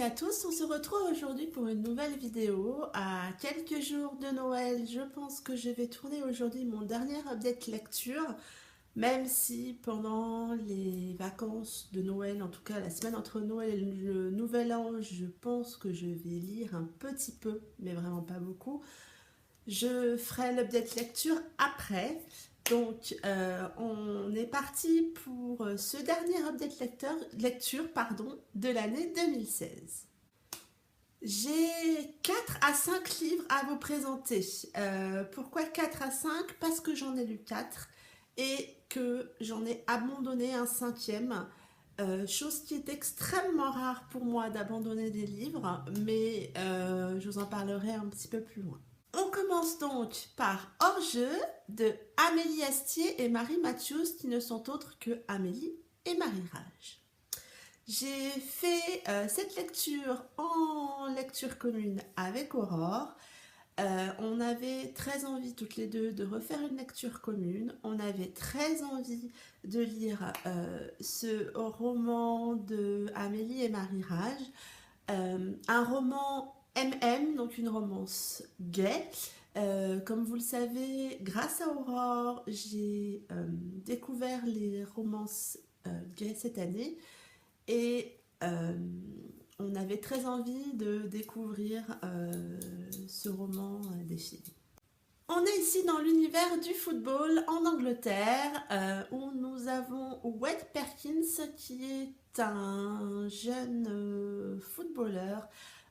à tous, on se retrouve aujourd'hui pour une nouvelle vidéo. À quelques jours de Noël, je pense que je vais tourner aujourd'hui mon dernier update lecture, même si pendant les vacances de Noël, en tout cas la semaine entre Noël et le Nouvel An, je pense que je vais lire un petit peu, mais vraiment pas beaucoup. Je ferai l'update lecture après. Donc, on est parti pour ce dernier update lecture de l'année 2016. J'ai 4 à 5 livres à vous présenter. Pourquoi 4 à 5? Parce que j'en ai lu 4 et que j'en ai abandonné un cinquième. Chose qui est extrêmement rare pour moi d'abandonner des livres, mais je vous en parlerai un petit peu plus loin. On commence donc par Hors-jeu de Amélie Astier et Marie Matthews, qui ne sont autres que Amélie et Marie Rage. J'ai fait cette lecture en lecture commune avec Aurore. On avait très envie toutes les deux de refaire une lecture commune. On avait très envie de lire ce roman de Amélie et Marie Rage. Un roman MM, donc une romance gay. Comme vous le savez, grâce à Aurore, j'ai découvert les romances gays cette année. Et on avait très envie de découvrir ce roman des filles. On est ici dans l'univers du football en Angleterre, où nous avons Wade Perkins, qui est un jeune footballeur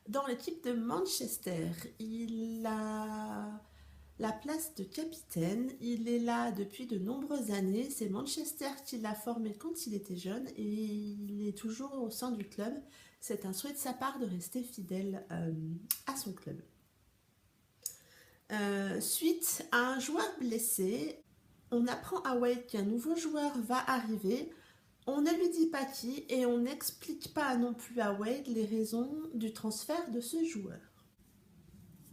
dans l'équipe de Manchester. Il a la place de capitaine, il est là depuis de nombreuses années. C'est Manchester qui l'a formé quand il était jeune et il est toujours au sein du club. C'est un souhait de sa part de rester fidèle à son club. Suite à un joueur blessé, on apprend à Wade qu'un nouveau joueur va arriver. On ne lui dit pas qui et on n'explique pas non plus à Wade les raisons du transfert de ce joueur.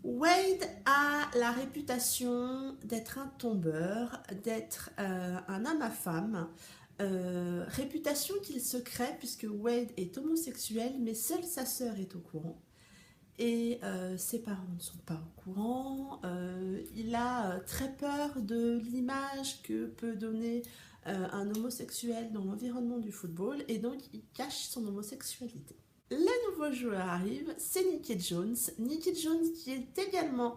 Wade a la réputation d'être un tombeur, d'être un homme à femme, réputation qu'il se crée puisque Wade est homosexuel, mais seule sa sœur est au courant. Et ses parents ne sont pas au courant. Il a très peur de l'image que peut donner un homosexuel dans l'environnement du football et donc il cache son homosexualité. Le nouveau joueur arrive, c'est Nicky Jones. Nicky Jones qui est également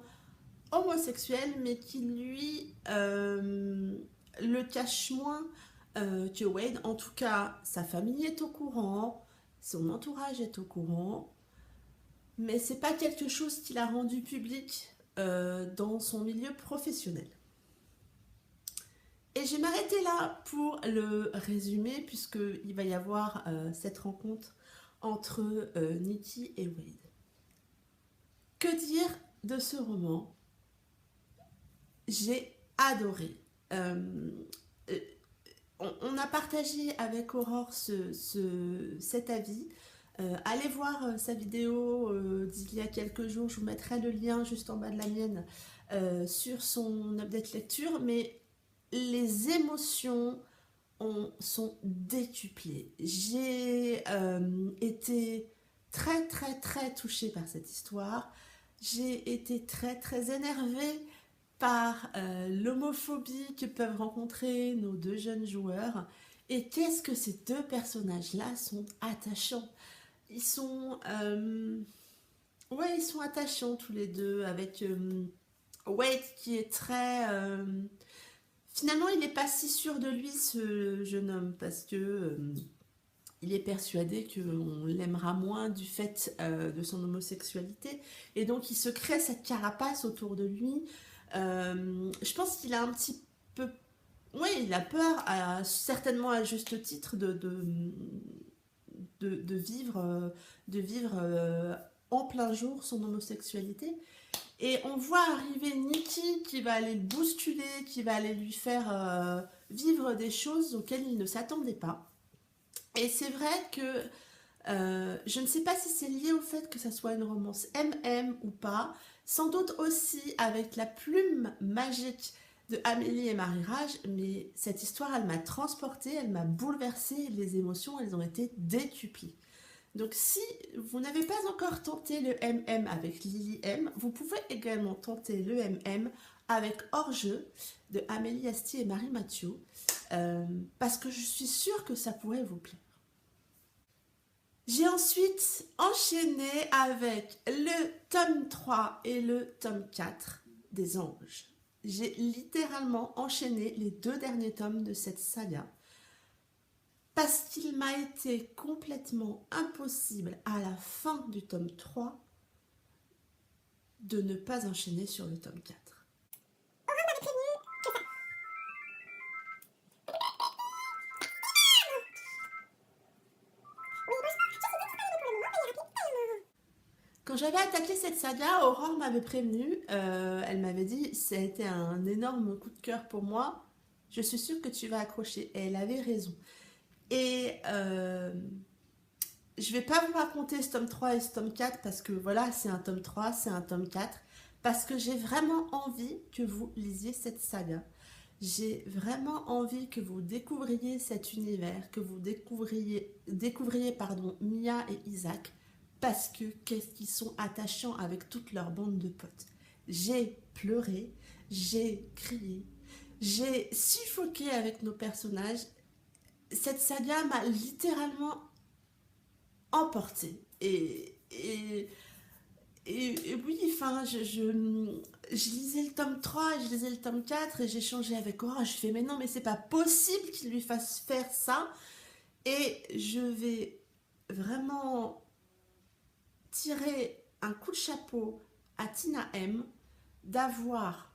homosexuel, mais qui lui le cache moins que Wade. En tout cas, sa famille est au courant, son entourage est au courant, mais c'est pas quelque chose qu'il a rendu public dans son milieu professionnel. Et je vais m'arrêter là pour le résumé, puisqu'il va y avoir cette rencontre entre Nicky et Wade. Que dire de ce roman? J'ai adoré. On a partagé avec Aurore cet avis. Allez voir sa vidéo d'il y a quelques jours, je vous mettrai le lien juste en bas de la mienne sur son update lecture, mais les émotions sont décuplées. J'ai été très touchée par cette histoire. J'ai été très énervée par l'homophobie que peuvent rencontrer nos deux jeunes joueurs. Et qu'est-ce que ces deux personnages-là sont attachants. Ils sont attachants tous les deux, avec Wade qui est très finalement il n'est pas si sûr de lui, ce jeune homme, parce que il est persuadé qu'on l'aimera moins du fait de son homosexualité, et donc il se crée cette carapace autour de lui. Je pense qu'il a un petit peu, il a peur, certainement à juste titre, de vivre en plein jour son homosexualité. Et on voit arriver Nicky qui va aller le bousculer, qui va aller lui faire vivre des choses auxquelles il ne s'attendait pas. Et c'est vrai que je ne sais pas si c'est lié au fait que ça soit une romance MM ou pas, sans doute aussi avec la plume magique de Amélie et Marie Rage, mais cette histoire, elle m'a transportée, elle m'a bouleversée, les émotions, elles ont été décuplées. Donc si vous n'avez pas encore tenté le MM avec Lily M, vous pouvez également tenter le MM avec Hors-jeu de Amélie Astier et Marie Mathieu, parce que je suis sûre que ça pourrait vous plaire. J'ai ensuite enchaîné avec le tome 3 et le tome 4 des Anges. J'ai littéralement enchaîné les 2 derniers tomes de cette saga parce qu'il m'a été complètement impossible à la fin du tome 3 de ne pas enchaîner sur le tome 4. Quand j'avais attaqué cette saga, Aurore m'avait prévenue, elle m'avait dit ça a été un énorme coup de cœur pour moi, je suis sûre que tu vas accrocher, et elle avait raison. Et je vais pas vous raconter ce tome 3 et ce tome 4 parce que voilà, c'est un tome 3, c'est un tome 4, parce que j'ai vraiment envie que vous lisiez cette saga. J'ai vraiment envie que vous découvriez cet univers, que vous découvriez pardon, Mia et Isaac, parce que qu'est-ce qu'ils sont attachants avec toute leur bande de potes. J'ai pleuré, j'ai crié, j'ai suffoqué avec nos personnages. Cette saga m'a littéralement emportée. Et oui, enfin, je lisais le tome 3, je lisais le tome 4 et j'échangeais avec Aura. Je fais, mais non, mais c'est pas possible qu'il lui fasse faire ça. Et je vais vraiment tirer un coup de chapeau à Tina M d'avoir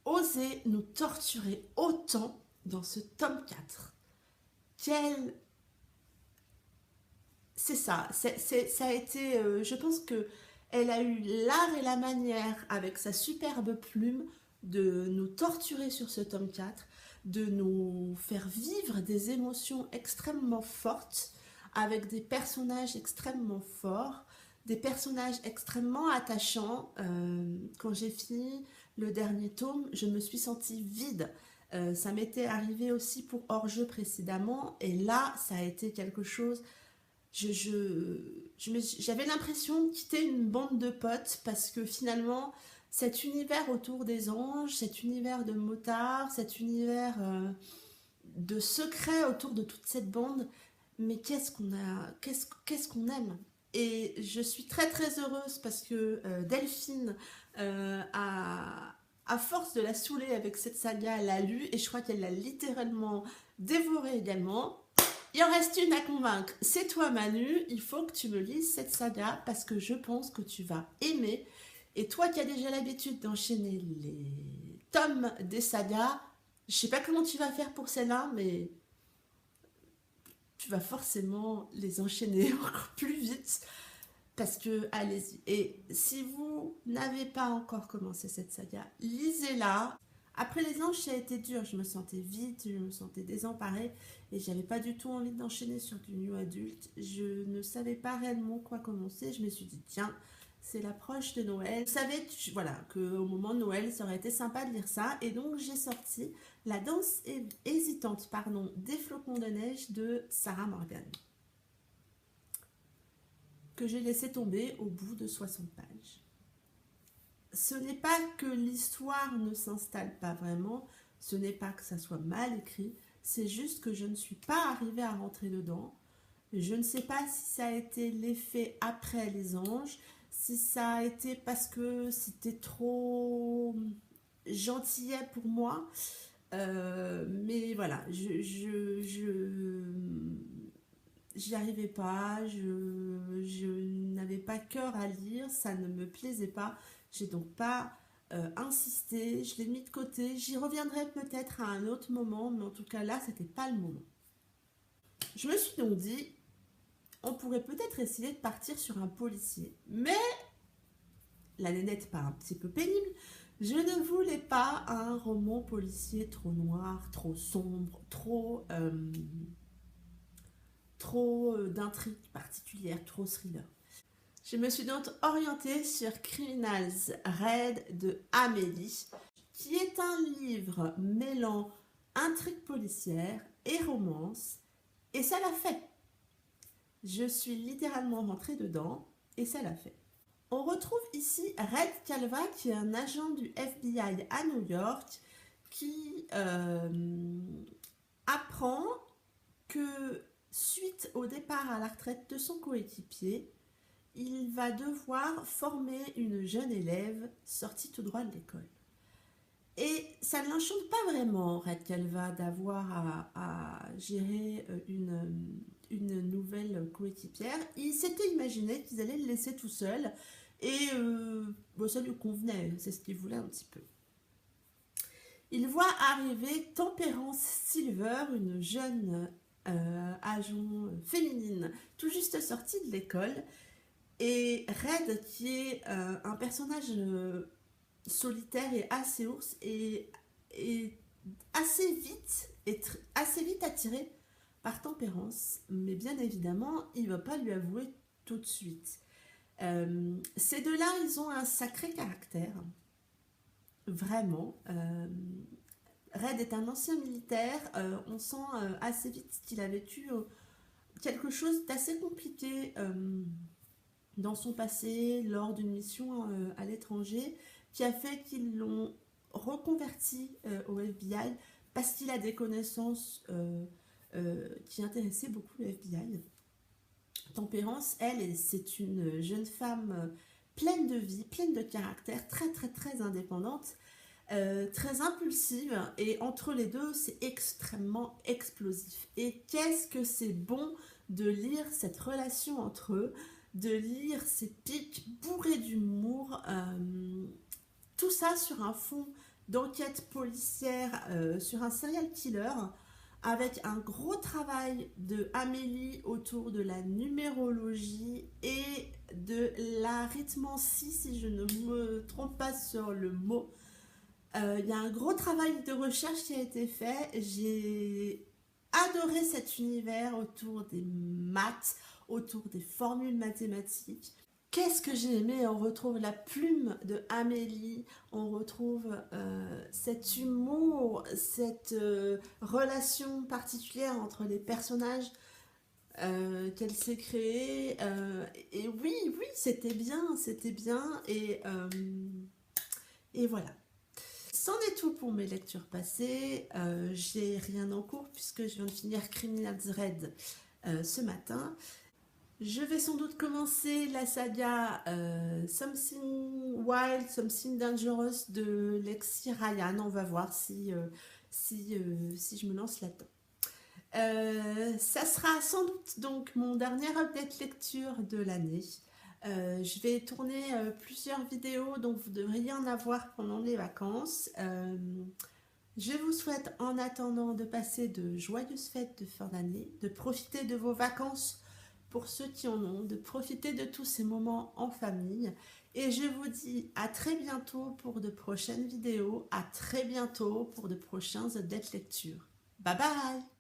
osé nous torturer autant dans ce tome 4. C'est ça, ça a été, je pense que elle a eu l'art et la manière, avec sa superbe plume, de nous torturer sur ce tome 4, de nous faire vivre des émotions extrêmement fortes, avec des personnages extrêmement forts, des personnages extrêmement attachants. Quand j'ai fini le dernier tome, je me suis sentie vide. Ça m'était arrivé aussi pour Hors-jeu précédemment, et là, ça a été quelque chose... J'avais l'impression de quitter une bande de potes parce que finalement, cet univers autour des anges, cet univers de motards, cet univers de secrets autour de toute cette bande, mais qu'est-ce qu'on aime. Et je suis très très heureuse parce que Delphine, à force de la saouler avec cette saga, elle l'a lu et je crois qu'elle l'a littéralement dévorée également. Il en reste une à convaincre, c'est toi Manu, il faut que tu me lises cette saga parce que je pense que tu vas aimer. Et toi qui as déjà l'habitude d'enchaîner les tomes des sagas, je sais pas comment tu vas faire pour celle-là, mais tu vas forcément les enchaîner encore plus vite parce que allez-y. Et si vous n'avez pas encore commencé cette saga, lisez-la. Après les anges, ça a été dur, je me sentais vide, je me sentais désemparée et j'avais pas du tout envie d'enchaîner sur du new adulte. Je ne savais pas réellement quoi commencer, je me suis dit tiens, c'est l'approche de Noël. Je savais voilà, qu'au moment de Noël, ça aurait été sympa de lire ça et donc j'ai sorti La danse hésitante des flocons de neige de Sarah Morgan, que j'ai laissé tomber au bout de 60 pages. Ce n'est pas que l'histoire ne s'installe pas vraiment, ce n'est pas que ça soit mal écrit, c'est juste que je ne suis pas arrivée à rentrer dedans. Je ne sais pas si ça a été l'effet après les anges, si ça a été parce que c'était trop gentillet pour moi, mais voilà, j'y arrivais pas, je n'avais pas cœur à lire, ça ne me plaisait pas. J'ai donc pas insisté, je l'ai mis de côté. J'y reviendrai peut-être à un autre moment, mais en tout cas là, c'était pas le moment. Je me suis donc dit, on pourrait peut-être essayer de partir sur un policier. Mais la nénette part un petit peu pénible. Je ne voulais pas un roman policier trop noir, trop sombre, trop d'intrigues particulières, trop thriller. Je me suis donc orientée sur Criminals Red de Amélie, qui est un livre mêlant intrigue policière et romance, et ça l'a fait. Je suis littéralement rentrée dedans et ça l'a fait. On retrouve ici Red Calva, qui est un agent du FBI à New York, qui apprend que suite au départ à la retraite de son coéquipier, il va devoir former une jeune élève sortie tout droit de l'école. Et ça ne l'enchante pas vraiment, Red Calva, d'avoir à gérer une nouvelle coéquipière. Il s'était imaginé qu'ils allaient le laisser tout seul et bon, ça lui convenait, c'est ce qu'il voulait un petit peu. Il voit arriver Tempérance Silver, une jeune agent féminine tout juste sortie de l'école, et Red, qui est un personnage solitaire et assez ours, et assez vite attiré par Tempérance, mais bien évidemment il ne va pas lui avouer tout de suite. Ces deux-là, ils ont un sacré caractère, vraiment. Red est un ancien militaire, on sent assez vite qu'il a vécu quelque chose d'assez compliqué dans son passé, lors d'une mission à l'étranger, qui a fait qu'ils l'ont reconverti au FBI parce qu'il a des connaissances qui intéressaient beaucoup le FBI. Tempérance, elle, c'est une jeune femme pleine de vie, pleine de caractère, très très très indépendante, très impulsive, et entre les deux, c'est extrêmement explosif. Et qu'est-ce que c'est bon de lire cette relation entre eux, de lire ces pics bourrés d'humour, tout ça sur un fond d'enquête policière, sur un serial killer, avec un gros travail de Amélie autour de la numérologie et de l'arithmancie, si je ne me trompe pas sur le mot. Il y a un gros travail de recherche qui a été fait. J'ai adoré cet univers autour des maths, autour des formules mathématiques. Qu'est-ce que j'ai aimé, on retrouve la plume de Amélie, on retrouve cet humour, cette relation particulière entre les personnages qu'elle s'est créée. Et oui, oui, c'était bien, et voilà. C'en est tout pour mes lectures passées. J'ai rien en cours puisque je viens de finir Criminal's Red ce matin. Je vais sans doute commencer la saga Something Wild, Something Dangerous de Lexi Ryan. On va voir si je me lance là-dedans. Ça sera sans doute donc mon dernier update lecture de l'année. Je vais tourner plusieurs vidéos, donc vous devriez en avoir pendant les vacances. Je vous souhaite en attendant de passer de joyeuses fêtes de fin d'année, de profiter de vos vacances pour ceux qui en ont, de profiter de tous ces moments en famille. Et je vous dis à très bientôt pour de prochaines vidéos, à très bientôt pour de prochains updates lecture. Bye bye!